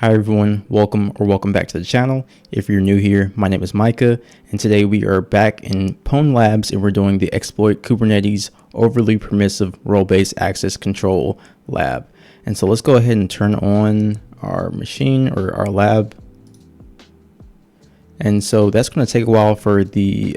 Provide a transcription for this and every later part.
Hi everyone, welcome back to the channel. If you're new here, my name is Micah, and today we are back in PwnedLabs and we're doing the Exploit Kubernetes Overly Permissive Role-Based Access Control lab. And so let's go ahead and turn on our machine or our lab. And so that's going to take a while for the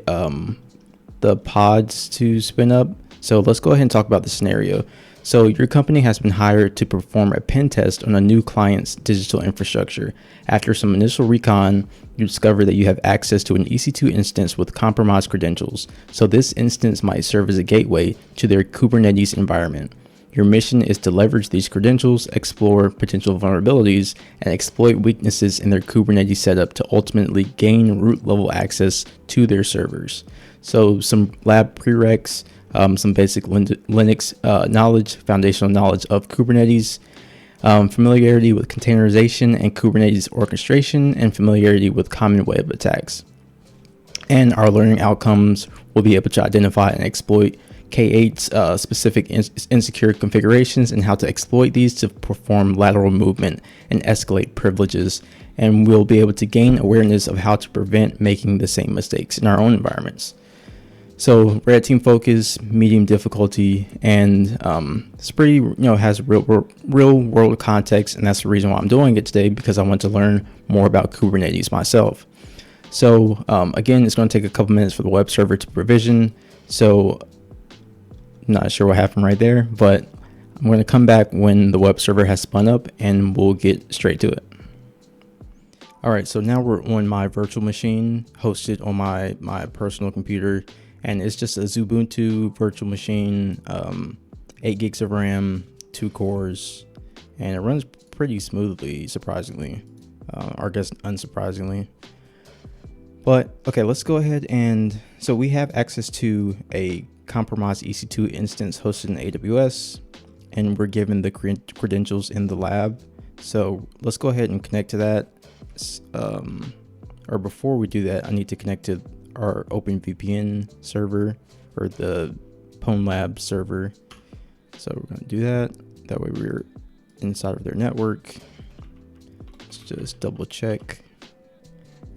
pods to spin up. So let's go ahead and talk about the scenario. So your company has been hired to perform a pen test on a new client's digital infrastructure. After some initial recon, you discover that you have access to an EC2 instance with compromised credentials. So this instance might serve as a gateway to their Kubernetes environment. Your mission is to leverage these credentials, explore potential vulnerabilities, and exploit weaknesses in their Kubernetes setup to ultimately gain root level access to their servers. So some lab prereqs. Some basic Linux knowledge, foundational knowledge of Kubernetes, familiarity with containerization and Kubernetes orchestration, and familiarity with common web attacks. And our learning outcomes will be able to identify and exploit K8's specific insecure configurations and how to exploit these to perform lateral movement and escalate privileges. And we'll be able to gain awareness of how to prevent making the same mistakes in our own environments. So red team focus, medium difficulty, and it's pretty, has real world context, and that's the reason why I'm doing it today, because I want to learn more about Kubernetes myself. So again, it's going to take a couple minutes for the web server to provision. So I'm not sure what happened right there, but I'm going to come back when the web server has spun up and we'll get straight to it. All right, so now we're on my virtual machine hosted on my personal computer. And it's just a Ubuntu virtual machine, 8 gigs of RAM, 2 cores, and it runs pretty smoothly, surprisingly, or I guess unsurprisingly. But okay, let's go ahead and so we have access to a compromised EC2 instance hosted in AWS, and we're given the credentials in the lab. So let's go ahead and connect to that. Or before we do that, I need to connect to our OpenVPN server or the PwnedLabs server. So we're going to do that. That way we're inside of their network. Let's just double check.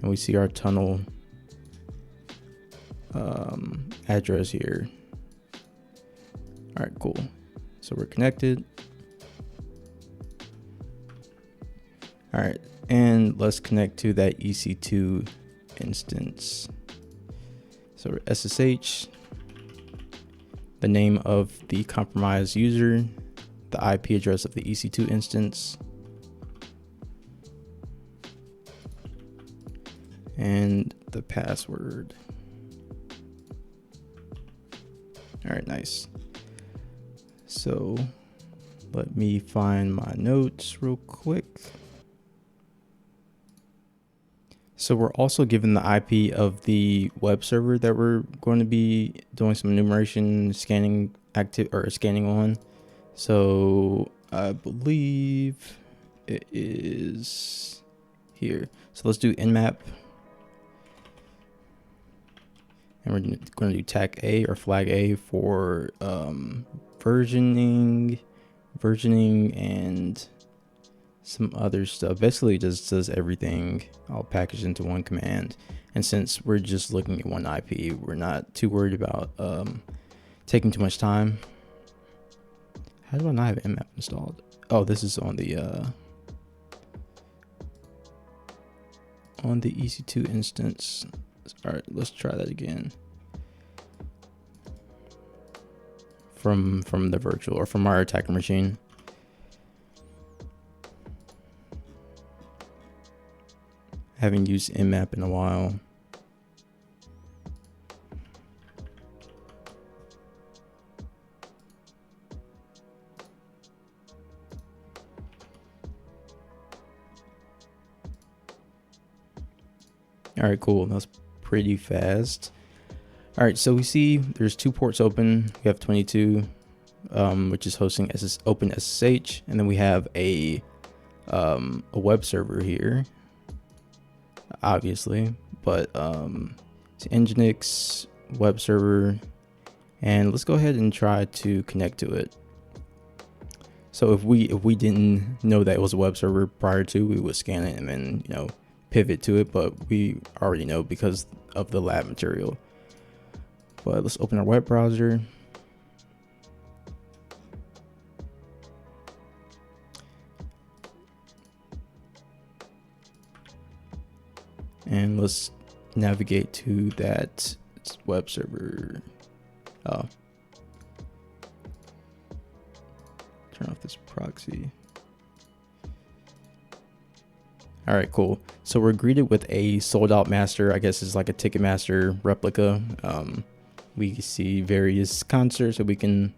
And we see our tunnel address here. All right, cool. So we're connected. All right, and let's connect to that EC2 instance. So SSH, the name of the compromised user, the IP address of the EC2 instance, and the password. All right, nice. So let me find my notes real quick. So we're also given the IP of the web server that we're going to be doing some enumeration scanning on. So I believe it is here. So let's do nmap. And we're going to do tag A or flag A for versioning, and some other stuff. Basically just does everything all packaged into one command. And since we're just looking at one IP, we're not too worried about taking too much time. How do I not have nmap installed? Oh, this is on the EC2 instance. All right, let's try that again. From the virtual or from our attacker machine. Haven't used nmap in a while. All right, cool. That's pretty fast. All right, so we see there's 2 ports open. We have 22, which is hosting OpenSSH, and then we have a web server here, obviously, but it's Nginx web server, and let's go ahead and try to connect to it. So if we didn't know that it was a web server prior to, we would scan it and then, you know, pivot to it, but we already know because of the lab material. But let's open our web browser. And let's navigate to that web server. Oh. Turn off this proxy. All right, cool. So we're greeted with a sold out master. I guess it's like a Ticketmaster replica. We see various concerts that we can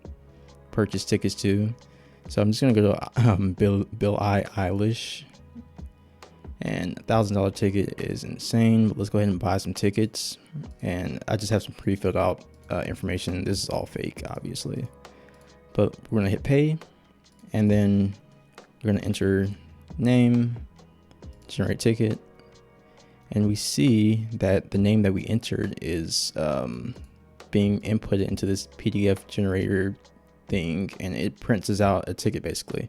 purchase tickets to. So I'm just gonna go to Bill Eilish. And $1,000 ticket is insane, but let's go ahead and buy some tickets. And I just have some pre-filled out information. This is all fake, obviously. But we're gonna hit pay, and then we're gonna enter name, generate ticket, and we see that the name that we entered is being inputted into this PDF generator thing, and it prints us out a ticket basically.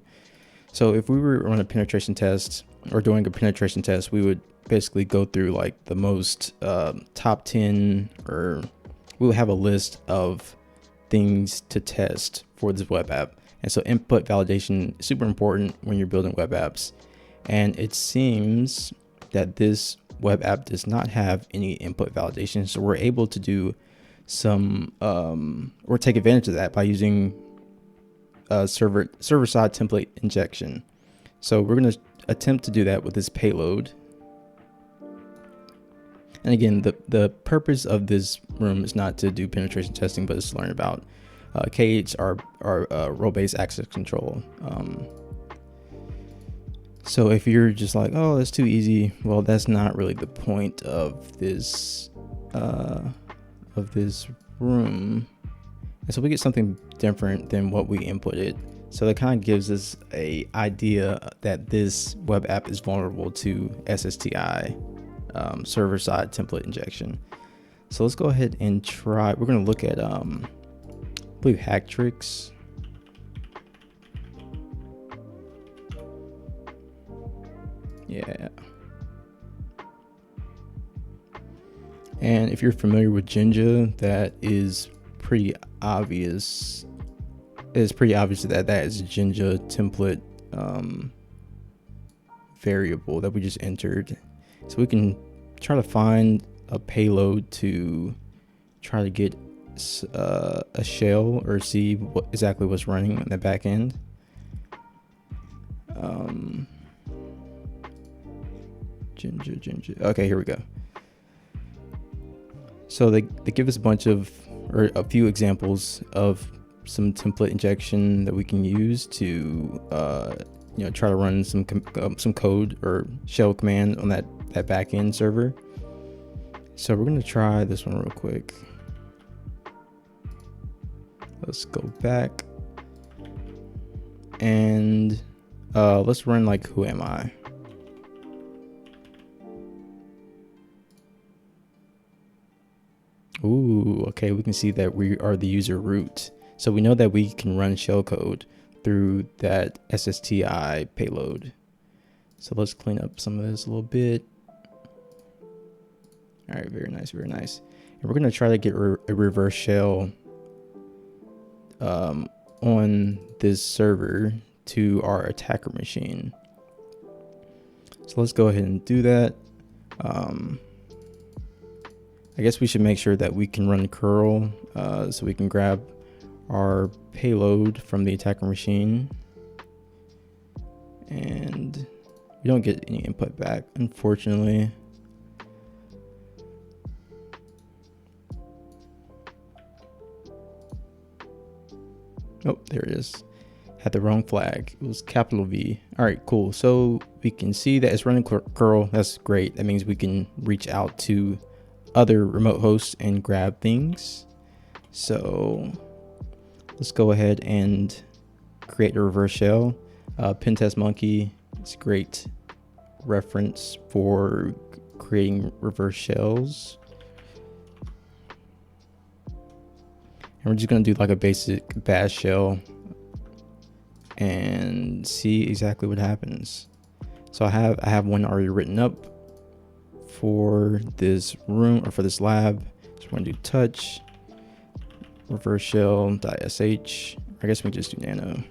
So if we were on a penetration test or doing a penetration test, we would basically go through like the most top 10, or we would have a list of things to test for this web app. And so input validation is super important when you're building web apps. And it seems that this web app does not have any input validation. So we're able to do some, or take advantage of that by using server-side template injection. So we're going to attempt to do that with this payload. And again, the purpose of this room is not to do penetration testing, but it's to learn about K8s, our role-based access control. So if you're just like, oh, that's too easy, well, that's not really the point of this room. And so we get something different than what we inputted. So that kind of gives us a idea that this web app is vulnerable to SSTI, server-side template injection. So let's go ahead and try. We're going to look at, I believe, hack tricks. Yeah. And if you're familiar with Jinja, that is pretty obvious. It's pretty obvious that that is a Jinja template variable that we just entered. So we can try to find a payload to try to get a shell or see what exactly what's running in the back end. Jinja. Okay, here we go. So they give us a bunch of, or a few examples of some template injection that we can use to try to run some code or shell command on that backend server. So we're going to try this one real quick. Let's go back and let's run like who am I. Ooh, okay, we can see that we are the user root. So we know that we can run shellcode through that SSTI payload. So let's clean up some of this a little bit. All right, very nice, very nice. And we're gonna try to get a reverse shell on this server to our attacker machine. So let's go ahead and do that. I guess we should make sure that we can run curl so we can grab our payload from the attacker machine. And we don't get any input back, unfortunately. Oh, there it is. Had the wrong flag. It was capital V. All right, cool. So we can see that it's running curl. That's great. That means we can reach out to other remote hosts and grab things. So let's go ahead and create a reverse shell. Pentest Monkey is a great reference for creating reverse shells. And we're just going to do like a basic bash shell. and see exactly what happens. So I have one already written up for this room, or for this lab. So we're gonna do touch reverse shell.sh. I guess we can just do nano.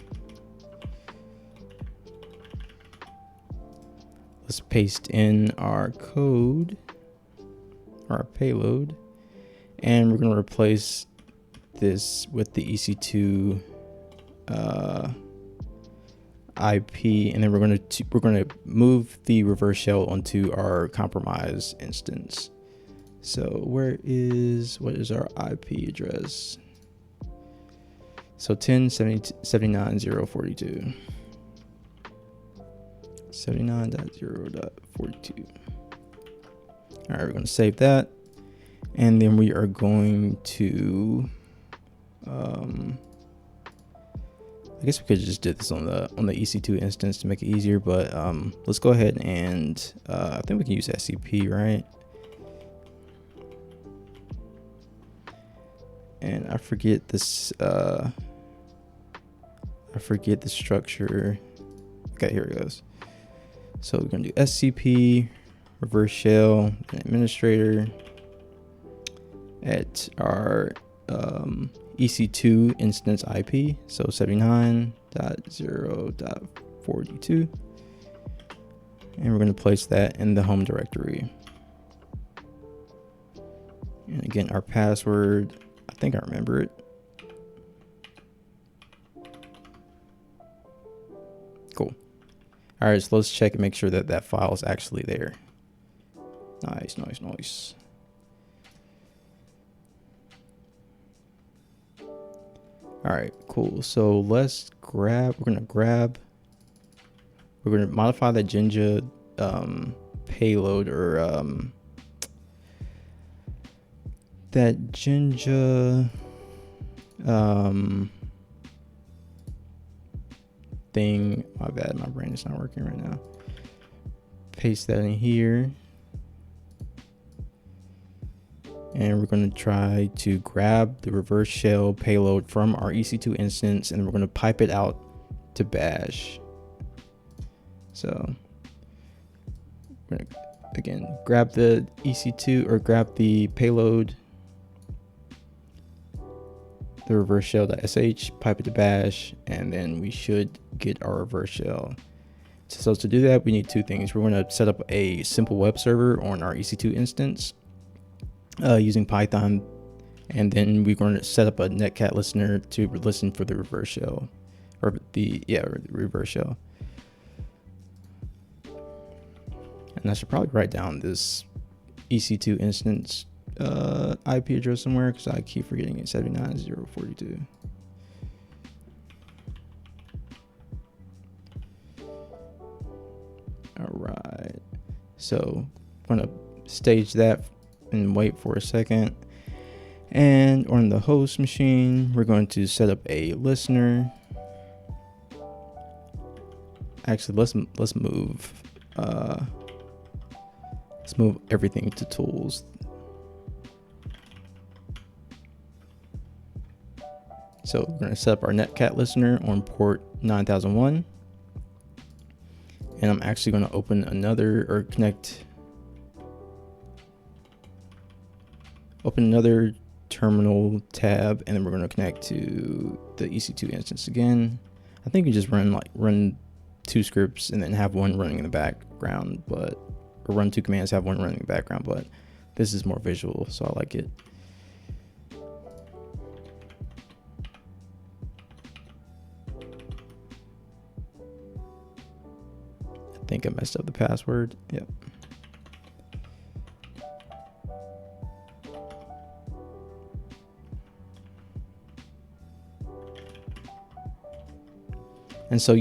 Let's paste in our code, our payload, and we're going to replace this with the EC2 IP, and then we're going to move the reverse shell onto our compromise instance. So what is our IP address? So 10.79.0.42. 79.0.42. All right, we're going to save that, and then we are going to I guess we could just do this on the EC2 instance to make it easier, but let's go ahead and I think we can use SCP, right? And I forget this the structure. Okay, here it goes. So we're gonna do SCP reverse shell administrator at our EC2 instance IP, so 79.0.42, and we're going to place that in the home directory. And again, our password, I think I remember it. Cool. All right, so let's check and make sure that that file is actually there. Nice. All right, cool. So we're gonna modify that Jinja payload, or that Jinja thing. My bad, my brain is not working right now. Paste that in here. And we're going to try to grab the reverse shell payload from our EC2 instance, and we're going to pipe it out to bash. So we're going to, again, grab the EC2, or grab the payload, the reverse shell.sh, pipe it to bash, and then we should get our reverse shell. So to do that, we need two things. We're going to set up a simple web server on our EC2 instance using Python, and then we're going to set up a netcat listener to listen for the reverse shell, or the reverse shell. And I should probably write down this EC2 instance IP address somewhere, because I keep forgetting it. 79.0.42. All right, so I'm gonna stage that and wait for a second. And on the host machine, we're going to set up a listener. Actually, let's move everything to tools. So we're going to set up our netcat listener on port 9001, and I'm actually going to open another terminal tab, and then we're going to connect to the EC2 instance again. I think you just run two scripts and then have one running in the background, or run two commands, have one running in the background, but this is more visual, so I like it. I think I messed up the password. Yep. And so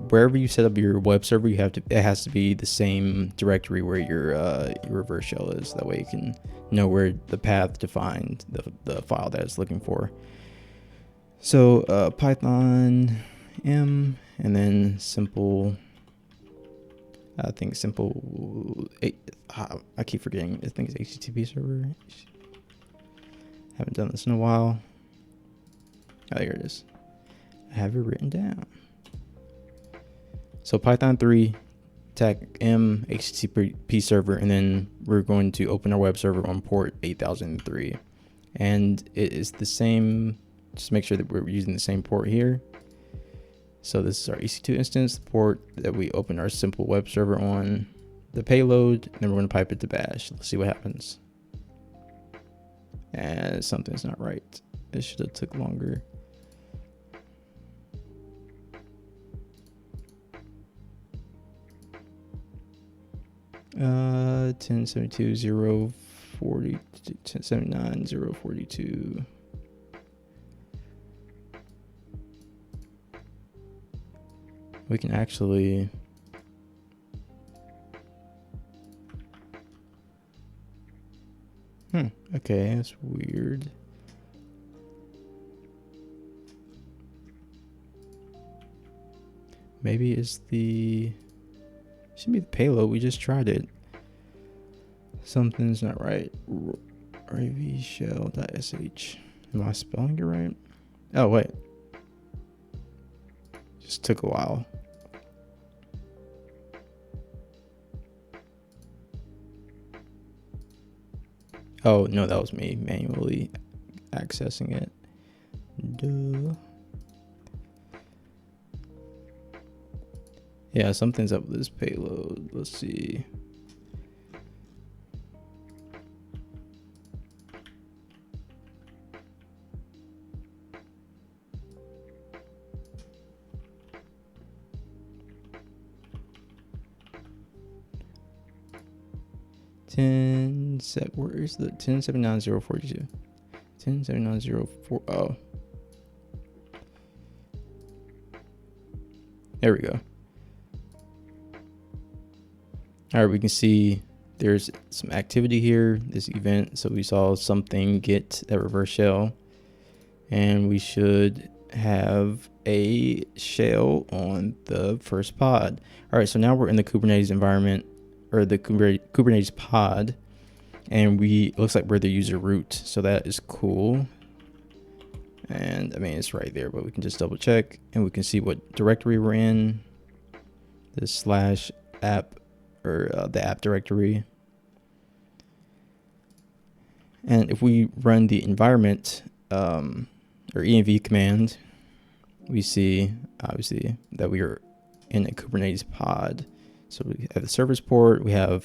wherever you set up your web server, it has to be the same directory where your reverse shell is. That way you can know where the path to find the file that it's looking for. So Python m, and then simple. I keep forgetting. I think it's HTTP server. Haven't done this in a while. Oh, here it is. I have it written down. So Python 3, tag M, HTTP server, and then we're going to open our web server on port 8003. And it is the same, just make sure that we're using the same port here. So this is our EC2 instance, the port that we open our simple web server on, the payload, and then we're going to pipe it to bash. Let's see what happens. And something's not right. It should have took longer. Uh, 1072.0.40, 1079.0.42. We can actually okay, that's weird. Maybe it's the should be the payload. We just tried it. Something's not right. ravshell.sh. Am I spelling it right? Oh wait. Just took a while. Oh no, that was me manually accessing it. Duh. Yeah, something's up with this payload. Let's see. Where is the 1079.0.42? 1079.0.4. Oh, there we go. All right, we can see there's some activity here, this event. So we saw something get that reverse shell, and we should have a shell on the first pod. All right, so now we're in the Kubernetes environment, or the Kubernetes pod, and it looks like we're the user root. So that is cool. And I mean, it's right there, but we can just double check and we can see what directory we're in, the /app, or the app directory. And if we run the environment or env command, we see obviously that we are in a Kubernetes pod. So we have the service port, we have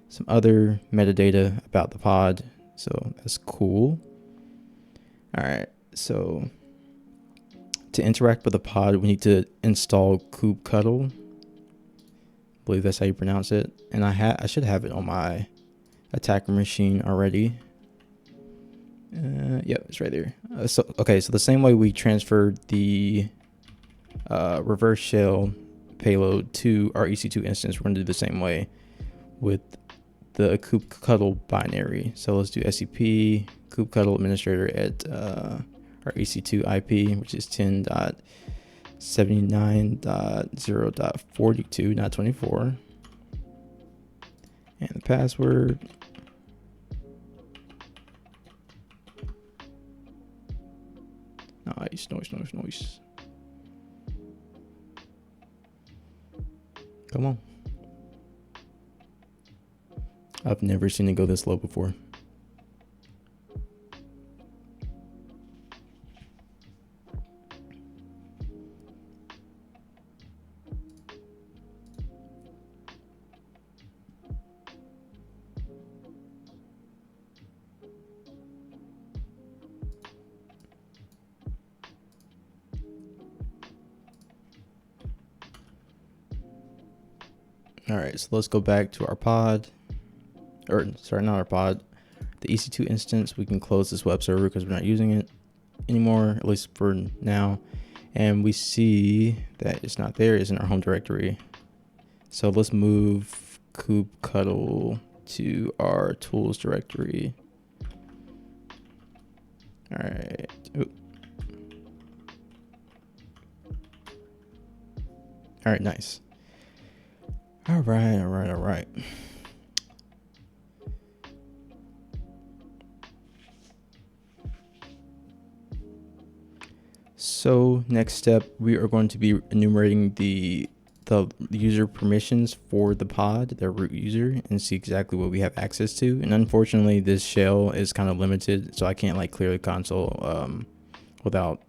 some other metadata about the pod. So that's cool. All right, so to interact with the pod, we need to install kubectl. I believe that's how you pronounce it. And I should have it on my attacker machine already. Yep, it's right there. So the same way we transferred the reverse shell payload to our EC2 instance, we're going to do the same way with the kubectl binary. So let's do SCP kubectl administrator at our EC2 IP, which is 10.79.0.42, not 24. And the password. Nice. Come on. I've never seen it go this low before. All right, so let's go back to our pod, or sorry, not our pod, the EC2 instance. We can close this web server because we're not using it anymore, at least for now. And we see that it's not there, it's in our home directory. So let's move kubectl to our tools directory. All right. Ooh. All right, nice. All right. So next step, we are going to be enumerating the the user permissions for the pod, the root user, and see exactly what we have access to. And unfortunately, this shell is kind of limited, so I can't like clear the console without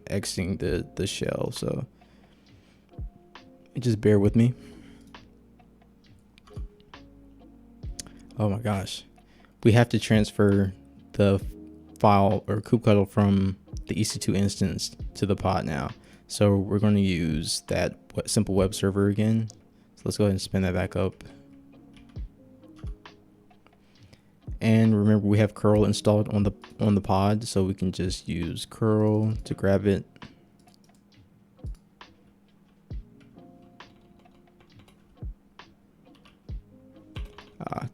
exiting the shell. So just bear with me. Oh my gosh, we have to transfer the file or kubectl from the EC2 instance to the pod now. So we're going to use that simple web server again. So let's go ahead and spin that back up. And remember, we have curl installed on the pod, so we can just use curl to grab it.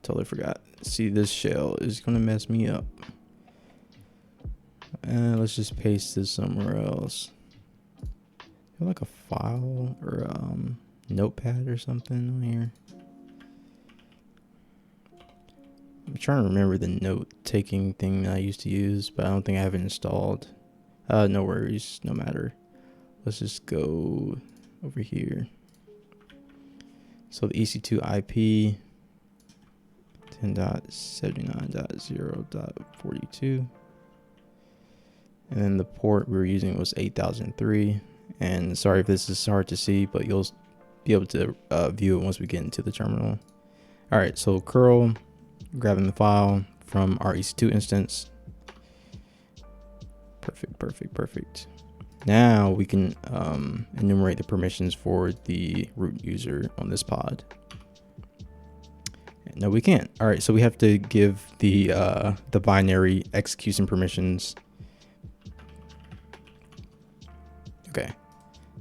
Totally forgot. See, this shell is gonna mess me up. Let's just paste this somewhere else. Like a file or notepad or something on here. I'm trying to remember the note-taking thing that I used to use, but I don't think I have it installed. No worries, no matter. Let's just go over here. So the EC2 IP 10.79.0.42, and then the port we were using was 8003. And sorry if this is hard to see, but you'll be able to view it once we get into the terminal. All right, so curl, grabbing the file from our EC2 instance. Perfect. Now we can enumerate the permissions for the root user on this pod. No, we can't. All right, so we have to give the binary execution permissions. Okay,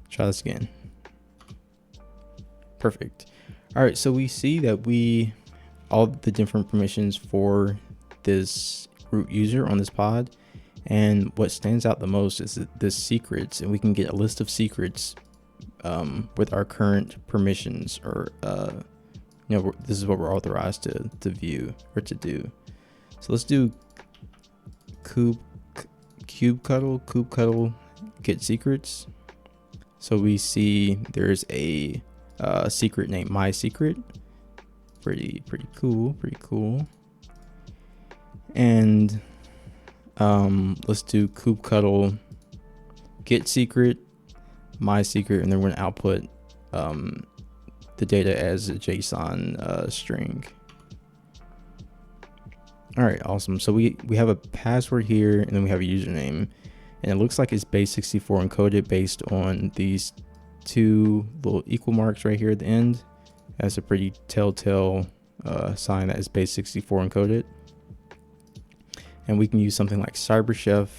try this again. Perfect. All right, so we see that all the different permissions for this root user on this pod, and what stands out the most is the secrets, and we can get a list of secrets with our current permissions, or this is what we're authorized to view or to do. So let's do kubectl get secrets. So we see there's a secret named my secret. Pretty cool. And let's do kubectl get secret, my secret, and then we're gonna output the data as a JSON string. All right, awesome. So we have a password here, and then we have a username, and it looks like it's base64 encoded based on these two little equal marks right here at the end. That's a pretty telltale sign that is base64 encoded. And we can use something like CyberChef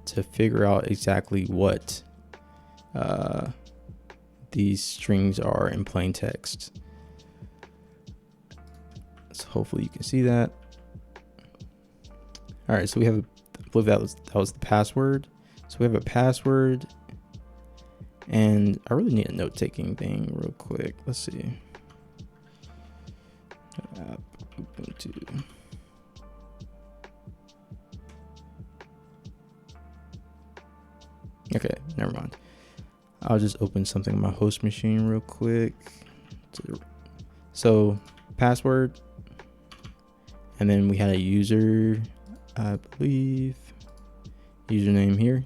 to figure out exactly what these strings are in plain text. So hopefully you can see that. All right, so we have, I believe that was the password. So we have a password, and I really need a note-taking thing real quick. Let's see. App Ubuntu. Okay, never mind. I'll just open something on my host machine real quick. So password, and then we had a user, I believe, username here.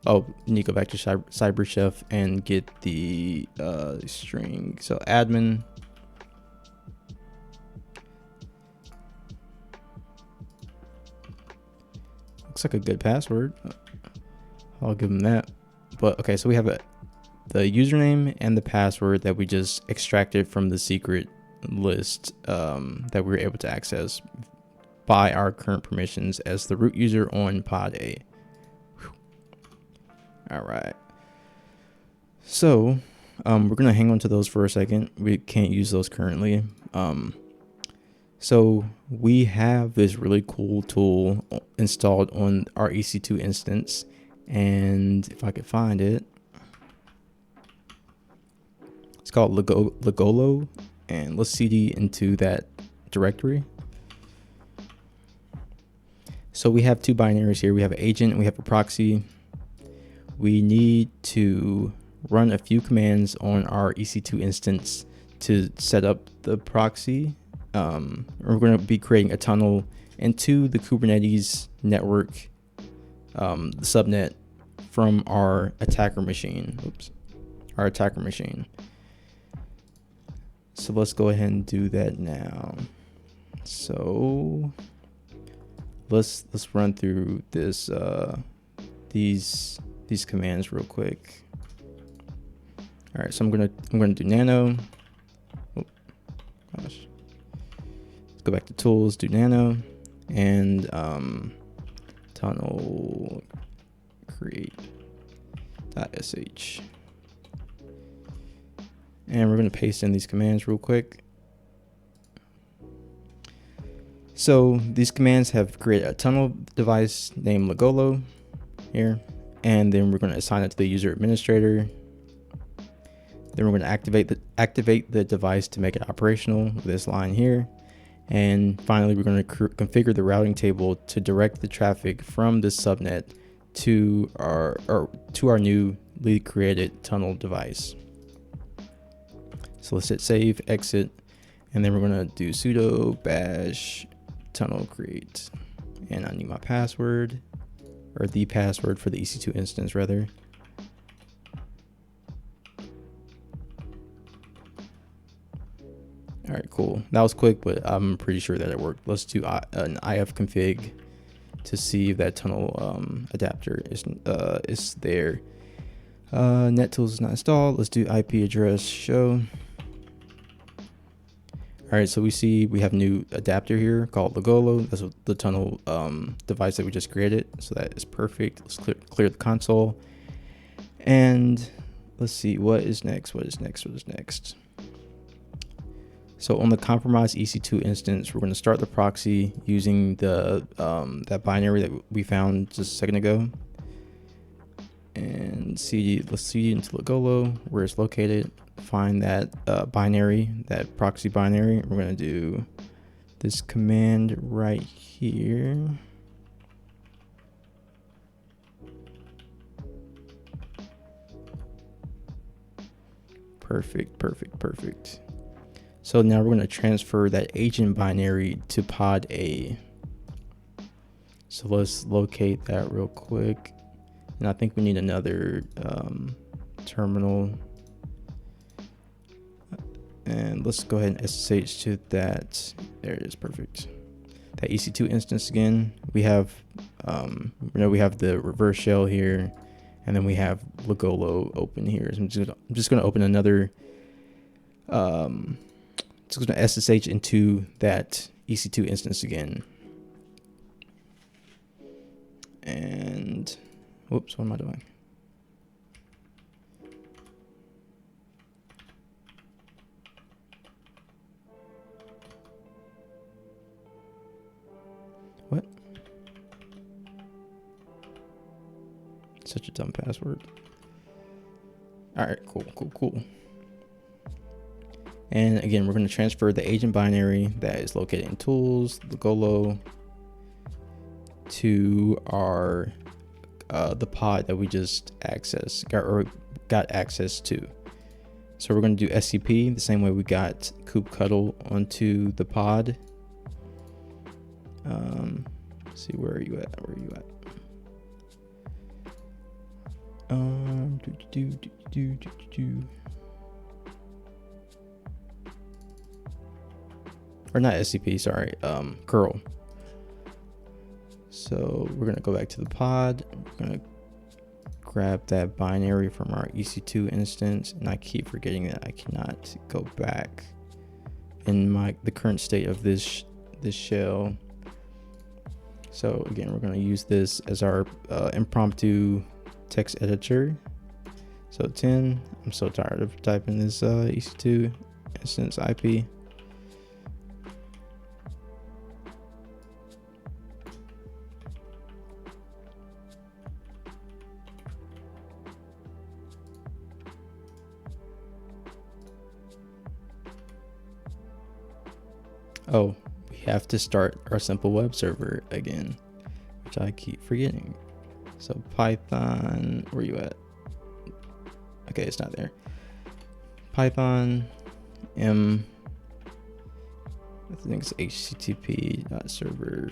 Oh, you need to go back to CyberChef and get the string. So admin. Looks like a good password. I'll give them that. But okay, so we have the username and the password that we just extracted from the secret list that we were able to access by our current permissions as the root user on pod A. All right. So we're gonna hang on to those for a second. We can't use those currently. So we have this really cool tool installed on our EC2 instance, and if I could find it, it's called Legolo, and let's cd into that directory. So we have two binaries here. We have an agent and we have a proxy. We need to run a few commands on our EC2 instance to set up the proxy. We're going to be creating a tunnel into the Kubernetes network, the subnet from our attacker machine. Our attacker machine. So let's go ahead and do that now. So let's run through this these commands real quick. All right, so I'm gonna do nano. Oh gosh. Let's go back to tools, do nano, and tunnel create.sh. And we're going to paste in these commands real quick. So these commands have created a tunnel device named Lagolo here. And then we're going to assign it to the user administrator. Then we're going to activate the device to make it operational with this line here. And finally, we're going to configure the routing table to direct the traffic from this subnet to our newly created tunnel device. So let's hit save, exit, and then we're going to do sudo bash tunnel create. And I need my password, or the password for the EC2 instance rather. All right, cool. That was quick, but I'm pretty sure that it worked. Let's do an ifconfig to see if that tunnel adapter is there. NetTools is not installed. Let's do IP address show. All right, so we have a new adapter here called Lagolo. That's the tunnel device that we just created. So that is perfect. Let's clear the console. And let's see, what is next? So on the compromised EC2 instance, we're going to start the proxy using the that binary that we found just a second ago. And let's cd into Lagolo, where it's located. Find that binary, that proxy binary. We're going to do this command right here. Perfect. So now we're going to transfer that agent binary to pod A. So let's locate that real quick. And I think we need another terminal. And let's go ahead and SSH to that. There it is, perfect. That EC2 instance again. We have, we have the reverse shell here, and then we have Lagolo open here. So I'm just going to open another. Just going to SSH into that EC2 instance again. And whoops, what am I doing? What? Such a dumb password. All right, cool. And again, we're going to transfer the agent binary that is located in tools, Lagolo, to our the pod that we just got access to. So we're going to do SCP the same way we got kubectl onto the pod. Let's see, where are you at? Or not SCP, sorry, curl. So we're gonna go back to the pod. We're gonna grab that binary from our EC2 instance, and I keep forgetting that I cannot go back in the current state of this shell. So again, we're gonna use this as our impromptu text editor. So 10. I'm so tired of typing this EC2 instance IP. Oh, we have to start our simple web server again. which I keep forgetting. So Python, where you at? Okay, it's not there. Python m, I think it's http.server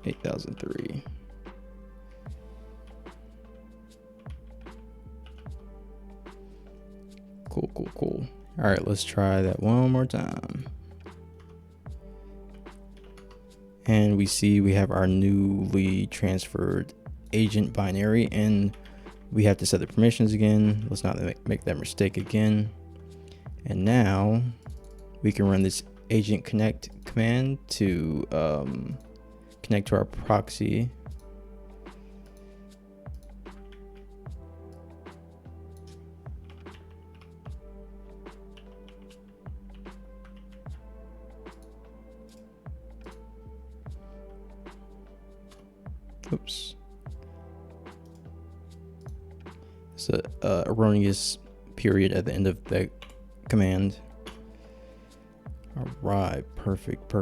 8003. Cool. All right, let's try that one more time. And we see we have our newly transferred agent binary, and we have to set the permissions again. Let's not make that mistake again. And now we can run this agent connect command to connect to our proxy. Oops. It's a erroneous period at the end of that command. All right, perfect.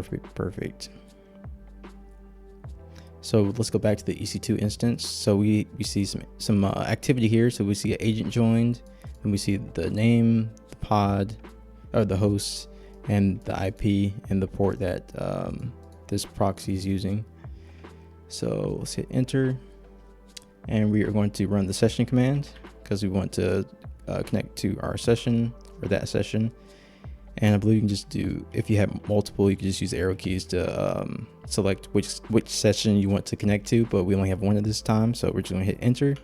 So let's go back to the EC2 instance. So we see some activity here. So we see an agent joined, and we see the name, the pod, or the host, and the IP and the port that this proxy is using. So let's hit enter, and we are going to run the session command because we want to connect to our session or that session. And I believe you can just do, if you have multiple, you can just use the arrow keys to select which session you want to connect to, but we only have one at this time, so we're just gonna hit enter.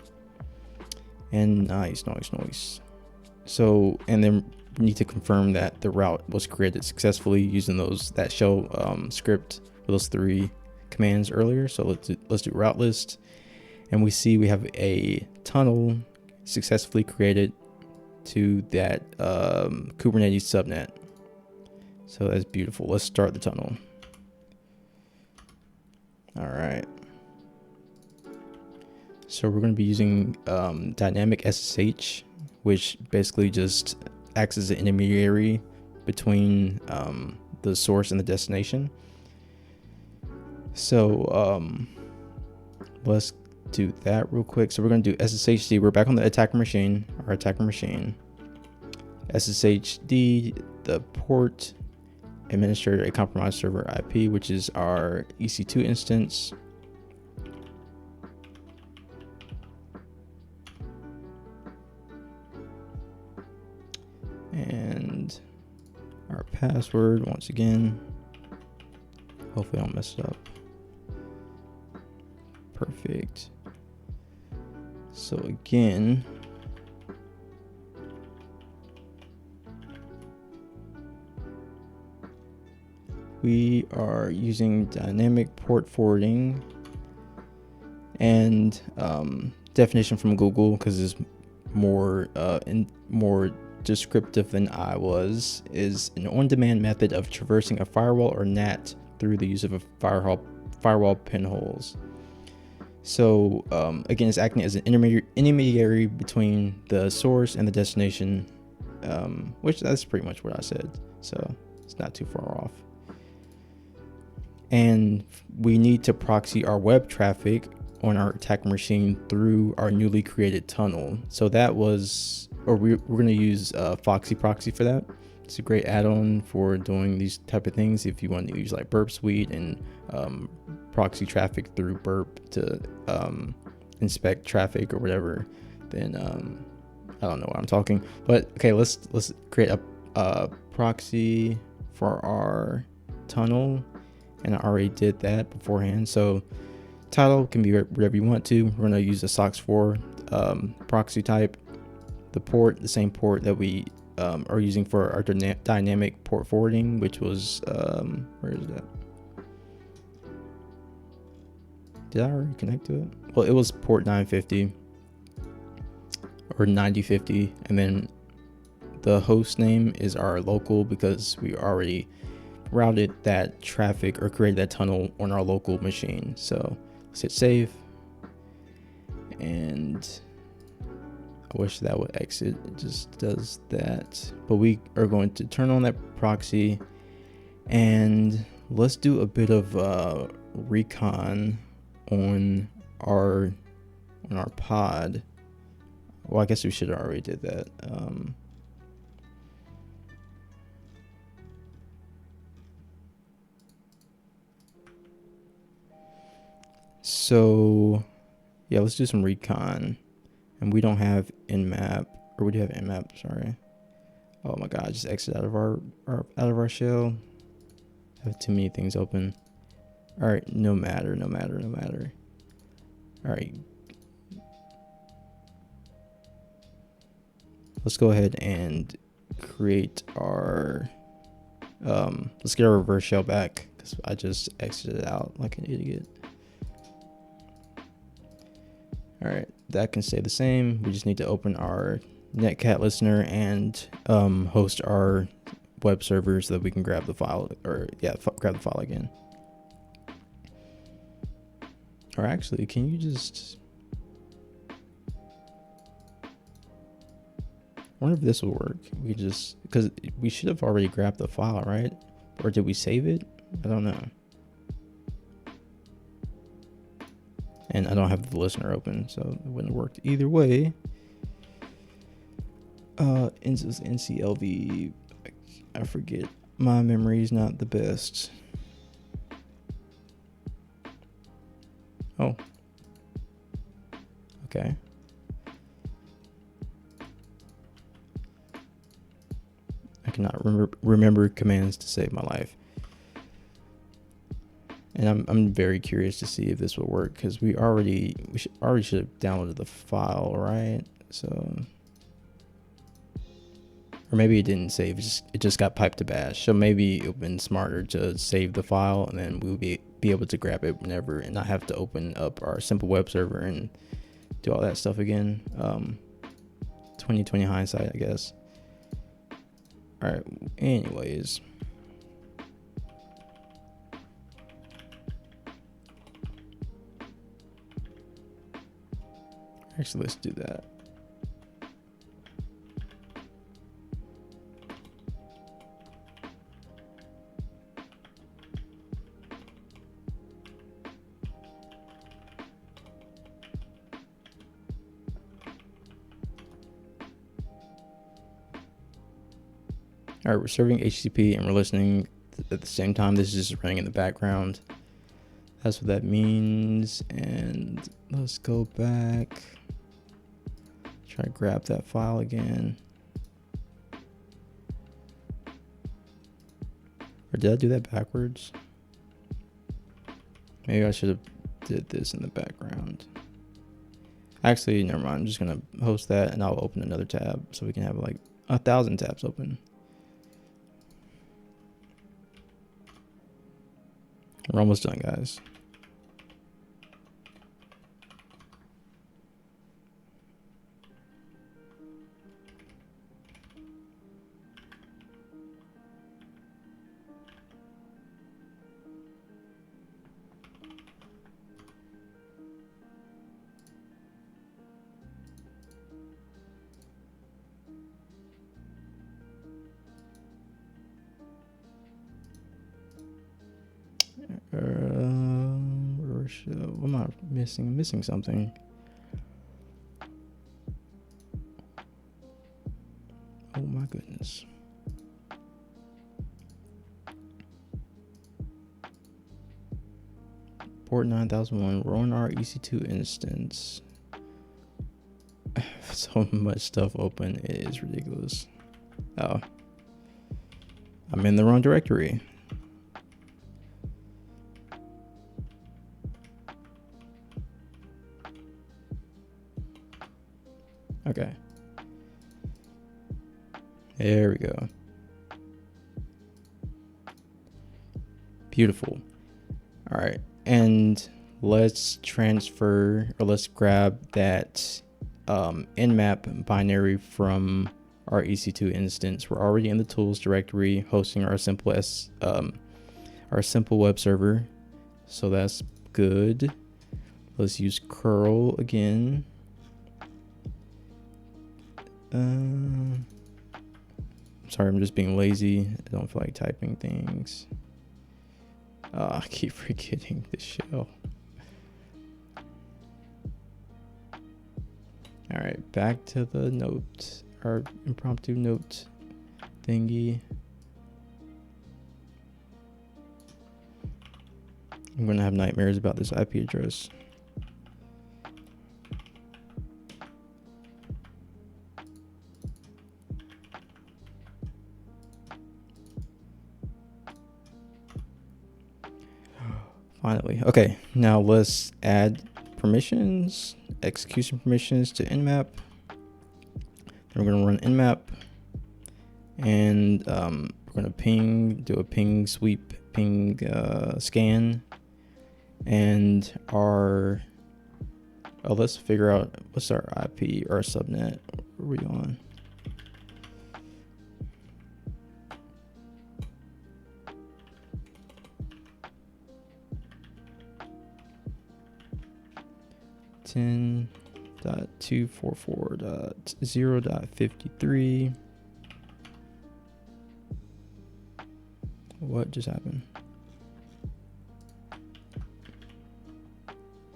And nice. So, and then we need to confirm that the route was created successfully using that shell script with those 3 commands earlier. So let's do route list, and we see we have a tunnel successfully created to that Kubernetes subnet. So that's beautiful. Let's start the tunnel. All right. So we're going to be using dynamic SSH, which basically just acts as an intermediary between the source and the destination. So let's do that real quick. So we're going to do SSHD. We're back on the attacker machine, SSHD, the port, administrator, a compromised server IP, which is our EC2 instance. And our password, once again. Hopefully I don't mess it up. Perfect. So again, we are using dynamic port forwarding and definition from Google, because it's more descriptive than I was, is an on-demand method of traversing a firewall or NAT through the use of a firewall pinholes. So again, it's acting as an intermediary between the source and the destination, which that's pretty much what I said. So it's not too far off. And we need to proxy our web traffic on our attacker machine through our newly created tunnel. So that was, or we're going to use Foxy Proxy for that. It's a great add-on for doing these type of things. If you want to use like Burp Suite and proxy traffic through Burp to inspect traffic or whatever, then I don't know what I'm talking. But okay, let's create a proxy for our tunnel, and I already did that beforehand. So title can be whatever you want to. We're going to use a SOCKS4 proxy type. The port, the same port that we are using for our dynamic port forwarding, which was where is that? Did I already connect to it? Well, it was port 950 or 9050, and then the host name is our local, because we already routed that traffic or created that tunnel on our local machine. So let's hit save, and I wish that would exit. It just does that. But we are going to turn on that proxy, and let's do a bit of recon on our pod. Well, I guess we should have already did that. So yeah, let's do some recon. And we don't have nmap, or we do have nmap, sorry. Oh my god, I just exit out of our shell. I have too many things open. Alright, no matter. Alright. Let's go ahead and create our let's get our reverse shell back, because I just exited out like an idiot. Alright, that can stay the same. We just need to open our netcat listener and host our web server so that we can grab the file, grab the file again. Or actually, can you just... I wonder if this will work. We just... because we should have already grabbed the file, right? Or did we save it? I don't know. And I don't have the listener open, so it wouldn't have worked either way. NCLV, I forget. My memory is not the best. Oh. Okay. I cannot remember commands to save my life. And I'm very curious to see if this will work, because we should have downloaded the file, right? So, or maybe it didn't save. It just got piped to bash. So maybe it would have been smarter to save the file, and then we'll be able to grab it whenever, and not have to open up our simple web server and do all that stuff again. 2020 hindsight, I guess. All right. Anyways. Actually, let's do that. All right, we're serving HTTP and we're listening at the same time. This is just running in the background. That's what that means. And let's go back. Try to grab that file again. Or did I do that backwards? Maybe I should have did this in the background. Actually, never mind. I'm just going to host that and I'll open another tab so we can have like 1,000 tabs open. We're almost done, guys. What am I missing? I'm missing something. Oh my goodness. Port 9001, we're on our EC2 instance. So much stuff open, it is ridiculous. Oh, I'm in the wrong directory. Okay. There we go. Beautiful. All right. And let's transfer, or let's grab that nmap binary from our EC2 instance. We're already in the tools directory hosting our simple web server. So that's good. Let's use curl again. Sorry, I'm just being lazy. I don't feel like typing things. I keep forgetting the shell. All right, back to the note, our impromptu note thingy. I'm gonna have nightmares about this IP address. Finally. Okay, now let's add permissions, execution permissions to nmap. Then we're gonna run nmap, and we're gonna do a ping sweep, ping scan, and let's figure out what's our IP or our subnet. What are we on? .244.0.53. What just happened?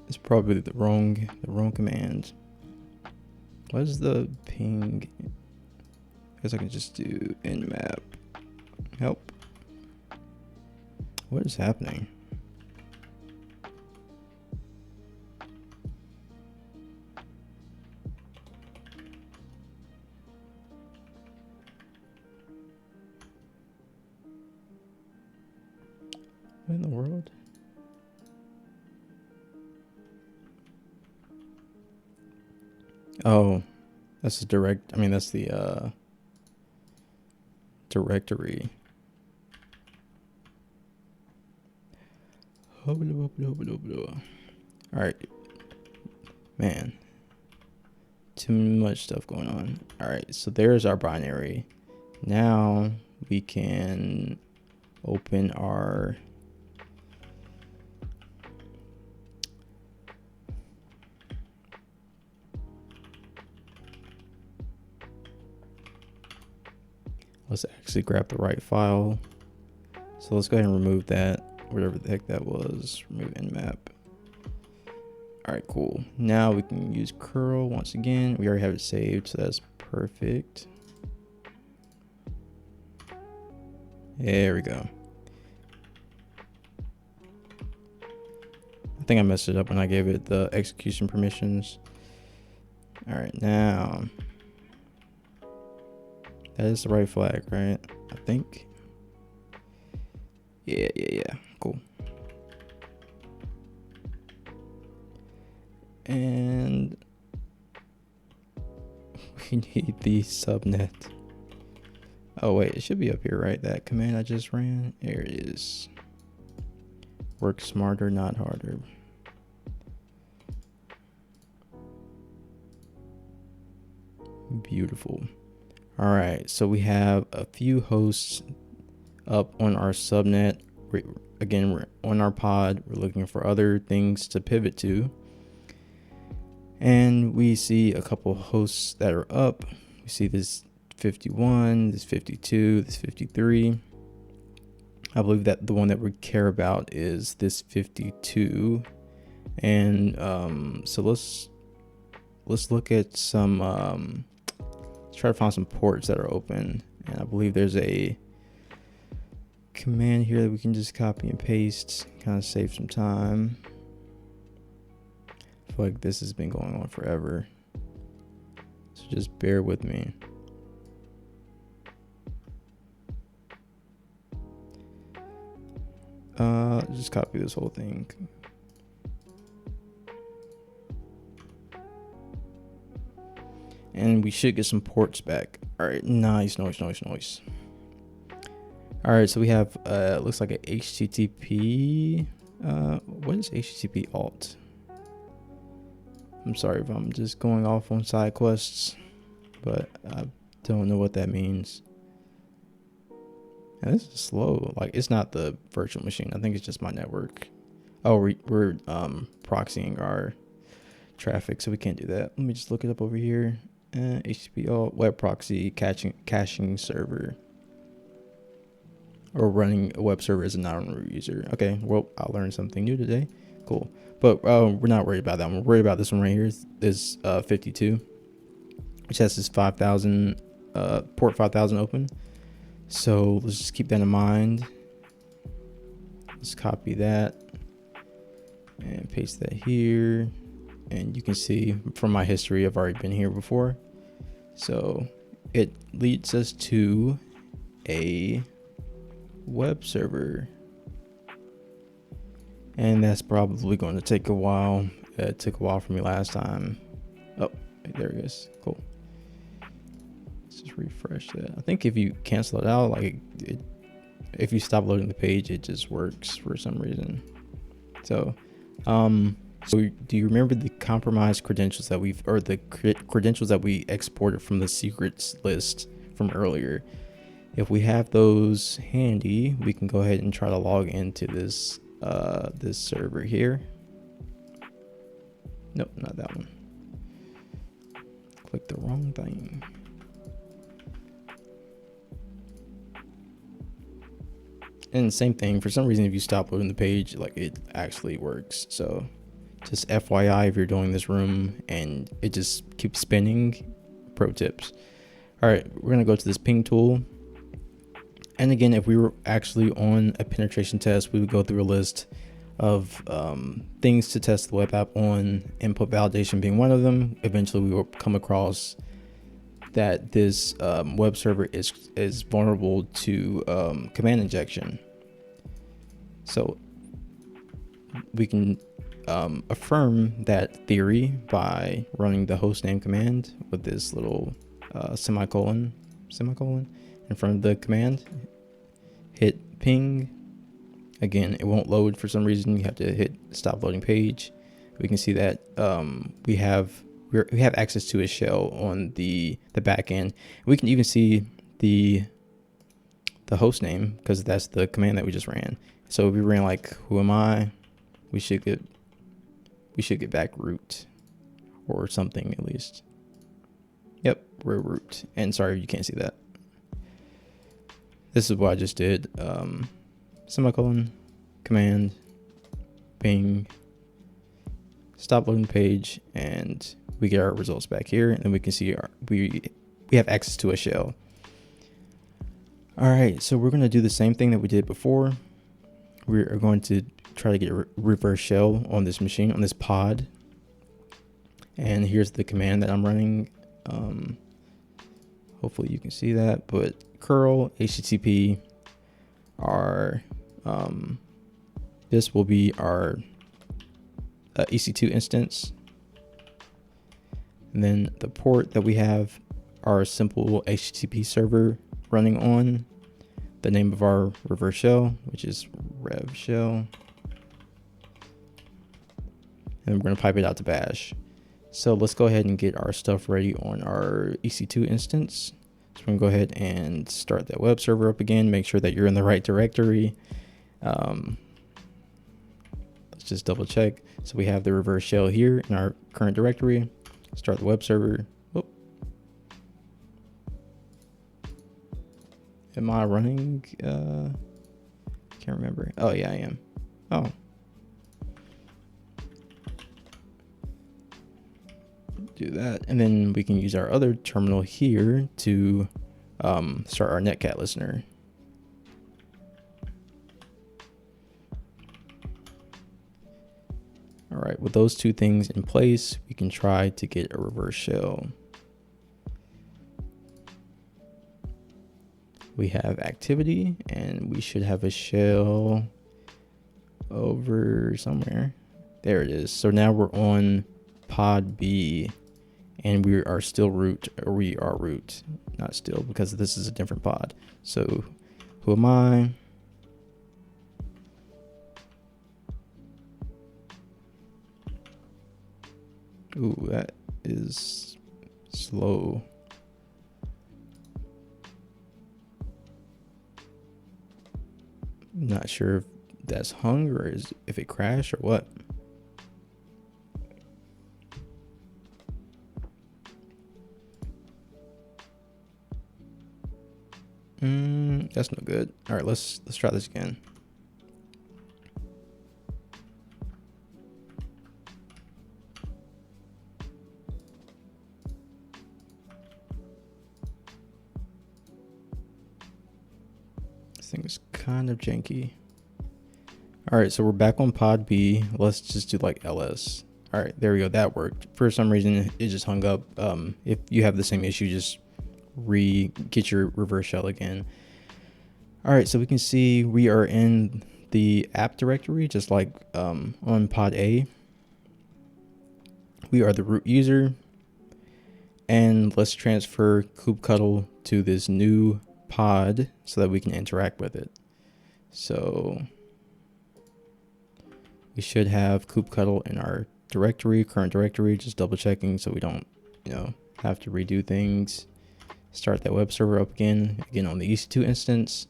It's probably the wrong command. What is the ping? I guess I can just do nmap help. What is happening? What in the world? Oh, that's the that's the directory. All right, man, too much stuff going on. All right, so there's our binary. Now we can open our let's actually grab the right file. So let's go ahead and remove that, whatever the heck that was. Remove nmap. All right, cool. Now we can use curl once again. We already have it saved, so that's perfect. There we go. I think I messed it up when I gave it the execution permissions. All right, now that is the right flag, right? I think. Yeah, cool. And we need the subnet. Oh wait, it should be up here, right? That command I just ran. There it is. Work smarter, not harder. Beautiful. All right, so we have a few hosts up on our subnet. Again, we're on our pod. We're looking for other things to pivot to. And we see a couple hosts that are up. We see this 51, this 52, this 53. I believe that the one that we care about is this 52. And so let's look at some, let's try to find some ports that are open. And I believe there's a command here that we can just copy and paste, kind of save some time. I feel like this has been going on forever, so just bear with me. Just copy this whole thing. And we should get some ports back. All right, nice. All right, so we have looks like a HTTP. What is HTTP alt? I'm sorry if I'm just going off on side quests, but I don't know what that means. And this is slow. Like, it's not the virtual machine. I think it's just my network. Oh, we're proxying our traffic, so we can't do that. Let me just look it up over here. HTTP alt web proxy caching server. or running a web server as a non-root user. Okay, well, I learned something new today. Cool. But we're not worried about that one. We're worried about this one right here. This 52, which has this 5000 port 5000 open. So let's just keep that in mind. Let's copy that and paste that here. And you can see from my history, I've already been here before. So it leads us to a web server. And that's probably going to take a while. It took a while for me last time. Oh, there it is. Cool. Let's just refresh that. I think if you cancel it out, like if you stop loading the page, it just works for some reason. So, so do you remember the compromised credentials that the credentials that we exported from the secrets list from earlier? If we have those handy, we can go ahead and try to log into this this server here. Nope, not that one. Click the wrong thing. And same thing, for some reason, if you stop loading the page, like it actually works. So just FYI, if you're doing this room and it just keeps spinning, pro tips. All right, we're gonna go to this ping tool. And again, if we were actually on a penetration test, we would go through a list of things to test the web app on, input validation being one of them. Eventually, we will come across that this web server is vulnerable to command injection. So we can affirm that theory by running the hostname command with this little semicolon in front of the command. Hit ping. Again, it won't load for some reason. You have to hit stop loading page. We can see that we have access to a shell on the back end. We can even see the host name because that's the command that we just ran. So if we ran like who am I, we should get back root or something at least. Yep, we're root. And sorry, you can't see that. This is what I just did. Semicolon, command, ping, stop loading page, and we get our results back here. And then we can see we have access to a shell. All right, so we're going to do the same thing that we did before. We are going to try to get a reverse shell on this machine, on this pod. And here's the command that I'm running. Hopefully you can see that, but curl http this will be our EC2 instance, and then the port that we have our simple HTTP server running on, the name of our reverse shell, which is rev shell, and we're going to pipe it out to bash. So let's go ahead and get our stuff ready on our EC2 instance. So we're gonna go ahead and start that web server up again. Make sure that you're in the right directory. Let's just double check. So we have the reverse shell here in our current directory. Start the web server. Whoop. Am I running? Can't remember. Oh yeah, I am. Oh. Do that, and then we can use our other terminal here to start our netcat listener. All right, with those two things in place, we can try to get a reverse shell. We have activity, and we should have a shell over somewhere. There it is. So now we're on pod B. And we are still root, or we are root, not still, because this is a different pod. So who am I? Ooh, that is slow. I'm not sure if that's hung or if it crashed or what. That's no good. All right, let's try this again. This thing is kind of janky. All right, so we're back on pod B. Let's just do like ls. All right, there we go. That worked. For some reason, it just hung up. If you have the same issue, just get your reverse shell again. All right, so we can see we are in the app directory, just like on pod A. We are the root user, and let's transfer kubectl to this new pod so that we can interact with it. So we should have kubectl in our directory, current directory, just double checking so we don't, have to redo things. Start that web server up again on the EC2 instance.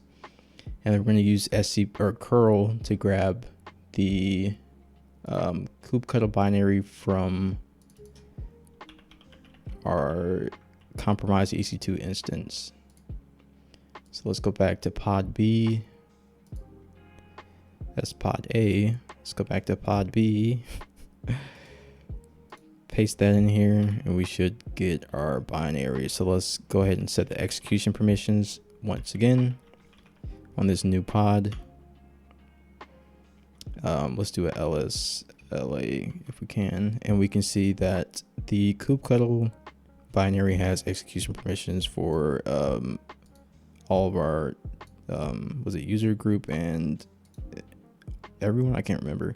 And we're going to use curl to grab the kubectl binary from our compromised EC2 instance. So let's go back to pod B. That's pod A. Let's go back to pod B. Paste that in here and we should get our binary. So let's go ahead and set the execution permissions once again on this new pod. Let's do a ls la if we can, and we can see that the kubectl binary has execution permissions for all of our was it user group and everyone? I can't remember.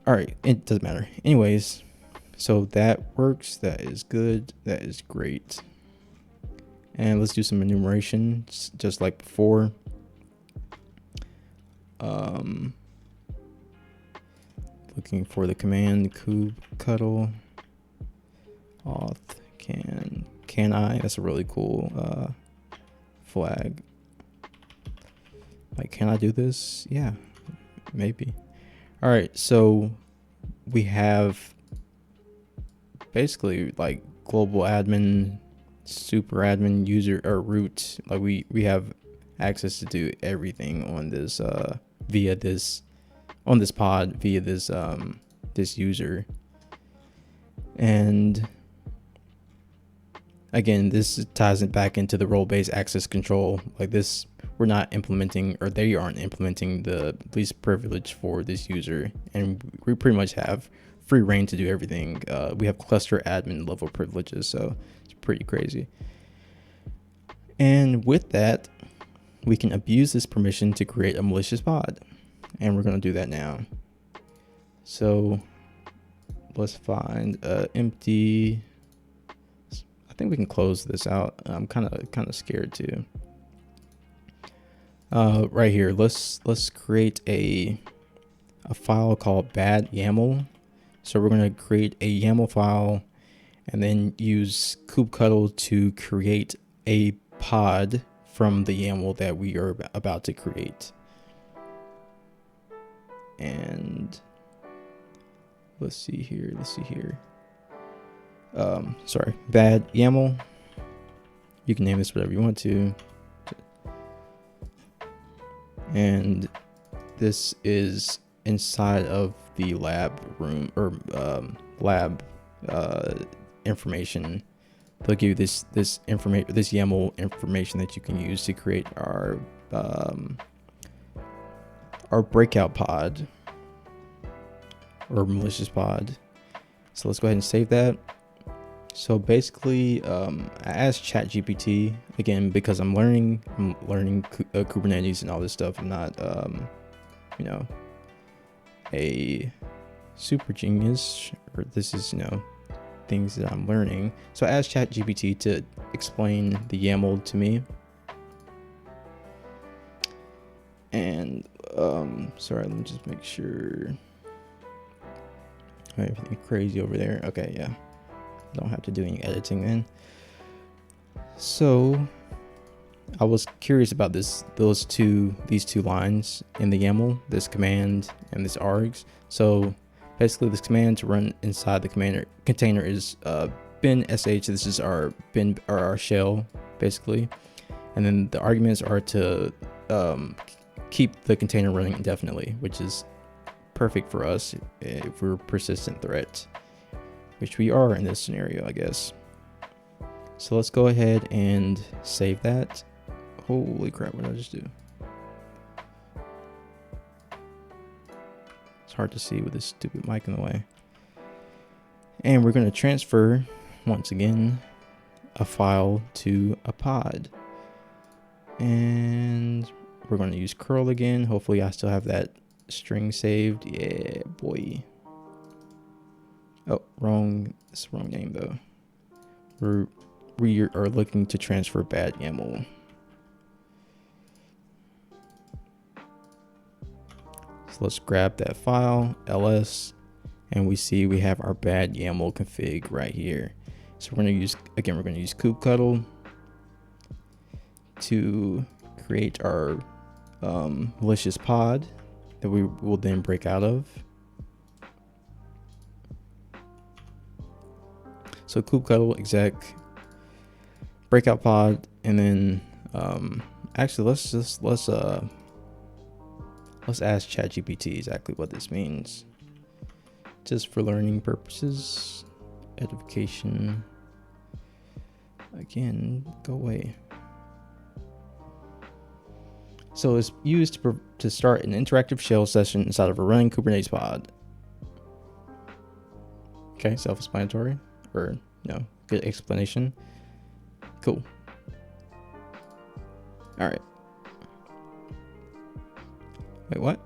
All right, it doesn't matter. Anyways, so that works. That is good. That is great. And let's do some enumeration just like before. Looking for the command kubectl auth can I. That's a really cool flag. Like, can I do this? Yeah, maybe. All right, so we have basically like global admin, super admin, user, or root. Like we have access to do everything on this on this pod via this user. And again, this ties it back into the role-based access control. Like this, we're not implementing, or they aren't implementing the least privilege for this user, and we pretty much have free reign to do everything. We have cluster admin level privileges, so it's pretty crazy. And with that, we can abuse this permission to create a malicious pod, and we're going to do that now. So let's find empty. I think we can close this out. I'm kind of scared too. Right here, let's create a file called bad YAML. So we're going to create a YAML file and then use kubectl to create a pod from the YAML that we are about to create. And let's see here. Sorry, bad YAML. You can name this whatever you want to. And this is inside of the lab room, or lab information. They'll give you this YAML information that you can use to create our breakout pod or malicious pod. So let's go ahead and save that. So basically, I asked ChatGPT again because I'm learning Kubernetes and all this stuff. I'm not, a super genius, or this is, things that I'm learning. So I asked ChatGPT to explain the YAML to me. And sorry, let me just make sure. Everything crazy over there. Okay, yeah. Don't have to do any editing then. So I was curious about these two lines in the YAML, this command and this args. So basically this command to run inside the container is bin sh. This is our bin, or our shell basically. And then the arguments are to keep the container running indefinitely, which is perfect for us if we're persistent threats, which we are in this scenario, I guess. So let's go ahead and save that. Holy crap, what did I just do? It's hard to see with this stupid mic in the way. And we're going to transfer, once again, a file to a pod. And we're going to use curl again. Hopefully I still have that string saved. Yeah, boy. Oh, it's the wrong name though. We are looking to transfer bad YAML. So let's grab that file, ls, and we see we have our bad YAML config right here. So we're going to use kubectl to create our malicious pod that we will then break out of. So kubectl exec breakout pod, and then actually let's ask ChatGPT exactly what this means, just for learning purposes. Edification again, go away. So it's used to start an interactive shell session inside of a running Kubernetes pod. Okay, self-explanatory, or no, good explanation. Cool. All right. Wait, what?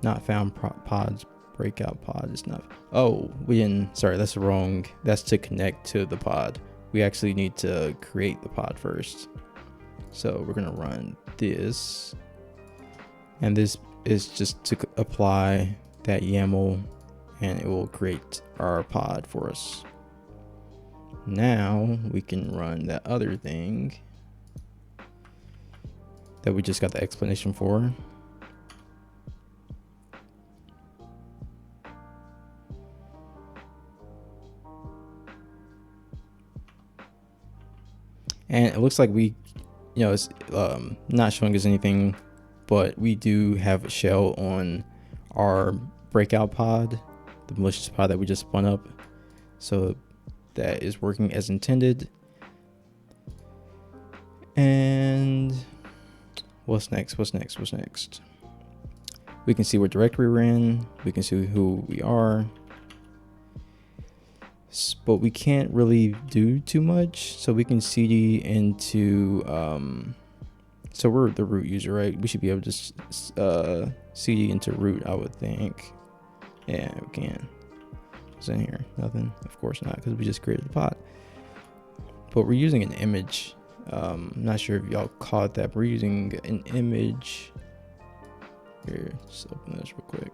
Not found pods. Breakout pod is not. Oh, sorry, that's wrong. That's to connect to the pod. We actually need to create the pod first. So we're gonna run this, and this is just to apply that YAML, and it will create our pod for us. Now we can run that other thing that we just got the explanation for. And it looks like it's not showing us anything, but we do have a shell on our breakout pod, the malicious pod that we just spun up. So that is working as intended. And what's next? We can see what directory we're in. We can see who we are. But we can't really do too much. So we can cd into, so we're the root user, right? We should be able to cd into root, I would think. Yeah, we can. What's in here? Nothing. Of course not, because we just created the pod. But we're using an image. I'm not sure if y'all caught that. We're using an image. Here, let's open this real quick.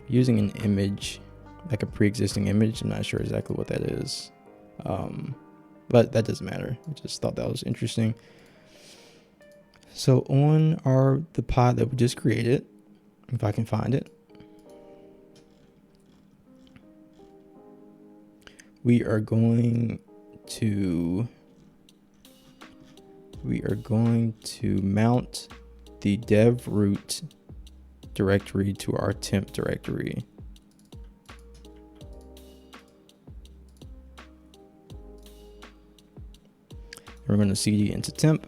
Using an image, like a pre-existing image. I'm not sure exactly what that is, but that doesn't matter. I just thought that was interesting. So on the pod that we just created, if I can find it, we are going to mount the dev root directory to our temp directory. We're going to cd into temp,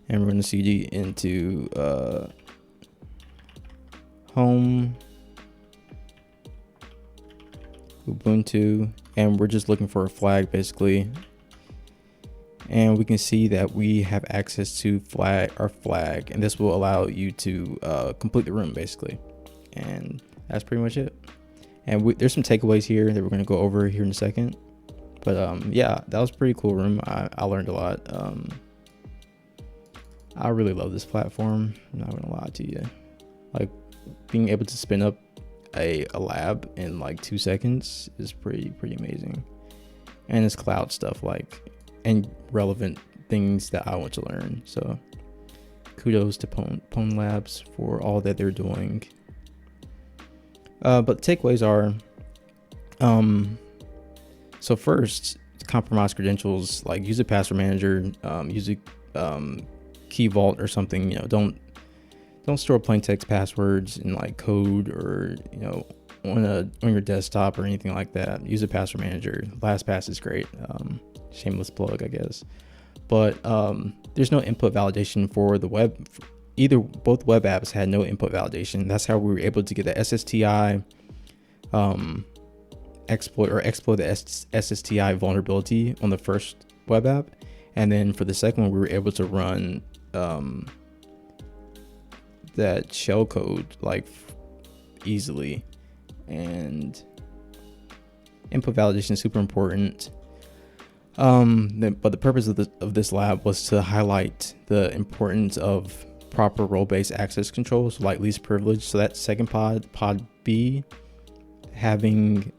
and we're going to cd into home, Ubuntu, and we're just looking for a flag basically. And we can see that we have access to our flag, and this will allow you to complete the room basically. And that's pretty much it. And there's some takeaways here that we're going to go over here in a second. But yeah, that was a pretty cool room. I learned a lot. I really love this platform. I'm not gonna lie to you. Like, being able to spin up a lab in like 2 seconds is pretty amazing. And it's cloud stuff, and relevant things that I want to learn. So kudos to PwnedLabs for all that they're doing. But the takeaways are, So first, compromise credentials, like use a password manager, use a key vault or something. Don't store plain text passwords in like code or on your desktop or anything like that. Use a password manager. LastPass is great. Shameless plug, I guess. But there's no input validation for the web. Both web apps had no input validation. That's how we were able to get the SSTI exploit the SSTI vulnerability on the first web app, and then for the second one we were able to run that shell code like easily. And input validation is super important. But the purpose of this lab was to highlight the importance of proper role-based access controls, like least privilege. So that second pod B, having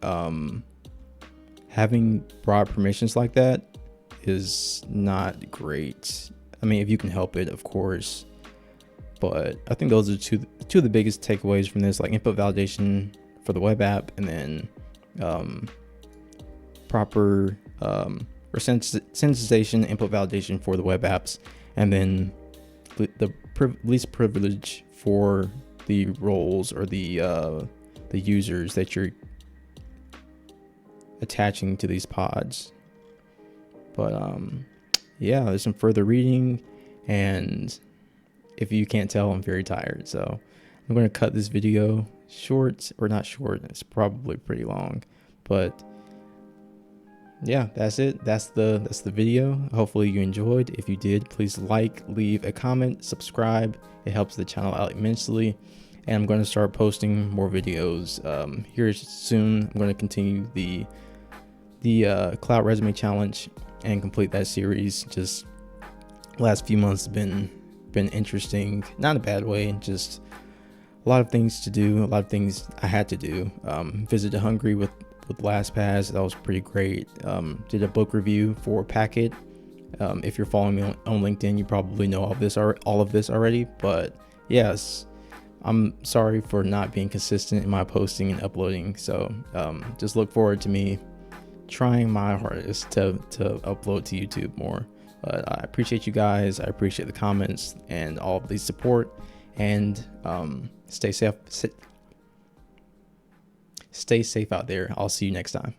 broad permissions like that is not great. I mean, if you can help it, of course. But I think those are two of the biggest takeaways from this, like input validation for the web app, and then proper or sensitization input validation for the web apps, and then the least privilege for the roles or the users that you're attaching to these pods. But yeah, there's some further reading, and if you can't tell, I'm very tired, so I'm going to cut this video short, or not short, it's probably pretty long, but yeah, that's it. That's the video. Hopefully you enjoyed. If you did, please leave a comment, subscribe. It helps the channel out immensely. And I'm going to start posting more videos here soon. I'm going to continue the cloud resume challenge and complete that series. Just last few months have been interesting, not in a bad way, just a lot of things to do, a lot of things I had to do. Visited Hungary with LastPass. That was pretty great. Did a book review for Packet. If you're following me on LinkedIn, you probably know all of this already. But yes, I'm sorry for not being consistent in my posting and uploading. So just look forward to me trying my hardest to upload to YouTube more. But I appreciate you guys. I appreciate the comments and all of the support. And stay safe. Stay safe out there. I'll see you next time.